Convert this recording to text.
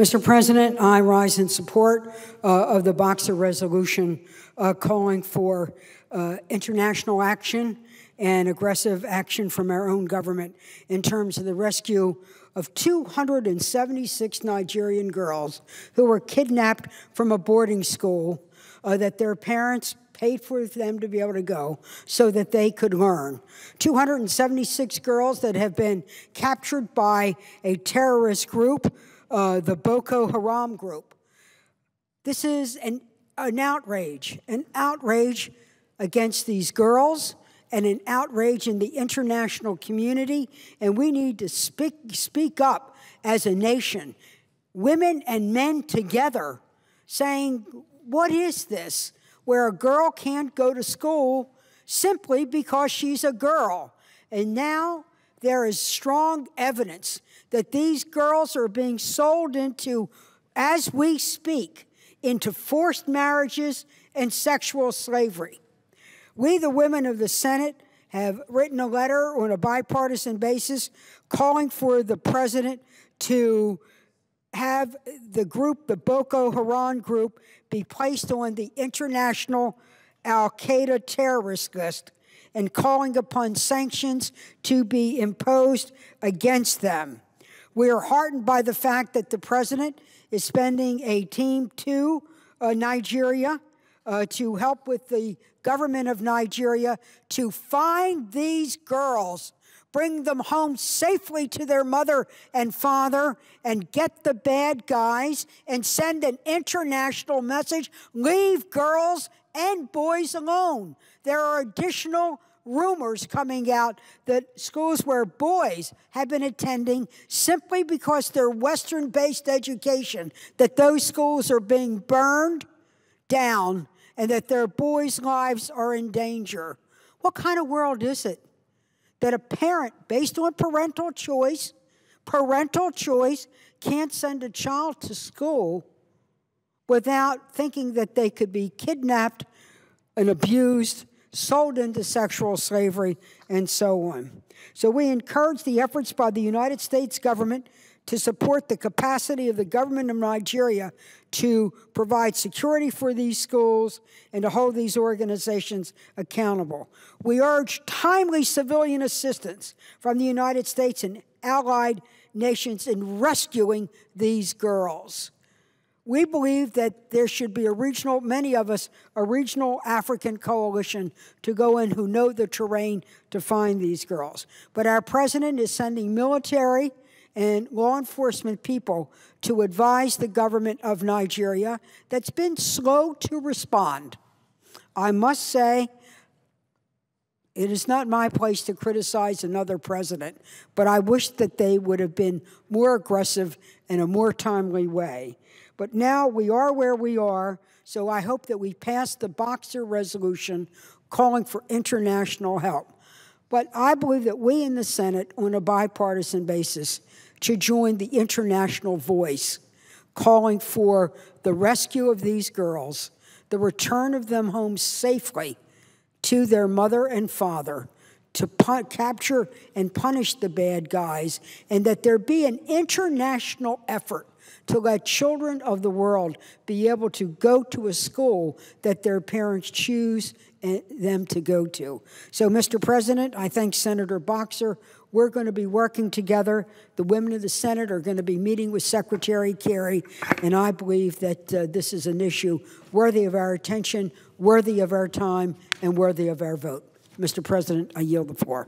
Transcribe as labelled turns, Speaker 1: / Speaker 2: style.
Speaker 1: Mr. President, I rise in support of the Boxer resolution calling for international action and aggressive action from our own government in terms of the rescue of 276 Nigerian girls who were kidnapped from a boarding school that their parents paid for them to be able to go so that they could learn. 276 girls that have been captured by a terrorist group, the Boko Haram group. This is an outrage against these girls and an outrage in the international community, and we need to speak up as a nation, women and men together, saying, what is this, where a girl can't go to school simply because she's a girl? And now there is strong evidence that these girls are being sold into, as we speak, into forced marriages and sexual slavery. We, the women of the Senate, have written a letter on a bipartisan basis calling for the president to have the group, the Boko Haram group, be placed on the international al-Qaeda terrorist list and calling upon sanctions to be imposed against them. We are heartened by the fact that the president is sending a team to Nigeria to help with the government of Nigeria to find these girls, bring them home safely to their mother and father, and get the bad guys and send an international message: leave girls and boys alone. There are additional rumors coming out that schools where boys have been attending simply because they're Western-based education, that those schools are being burned down and that their boys' lives are in danger. What kind of world is it that a parent, based on parental choice, can't send a child to school without thinking that they could be kidnapped and abused, sold into sexual slavery, and so on? So we encourage the efforts by the United States government to support the capacity of the government of Nigeria to provide security for these schools and to hold these organizations accountable. We urge timely civilian assistance from the United States and allied nations in rescuing these girls. We believe that there should be a regional, many of us, a regional African coalition to go in who know the terrain to find these girls. But our president is sending military and law enforcement people to advise the government of Nigeria that's been slow to respond. I must say, it is not my place to criticize another president, but I wish that they would have been more aggressive in a more timely way. But now we are where we are, so I hope that we pass the Boxer resolution calling for international help. But I believe that we in the Senate, on a bipartisan basis, should join the international voice calling for the rescue of these girls, the return of them home safely to their mother and father, to capture and punish the bad guys, and that there be an international effort to let children of the world be able to go to a school that their parents choose them to go to. So, Mr. President, I thank Senator Boxer. We're going to be working together. The women of the Senate are going to be meeting with Secretary Kerry, and I believe that this is an issue worthy of our attention, worthy of our time, and worthy of our vote. Mr. President, I yield the floor.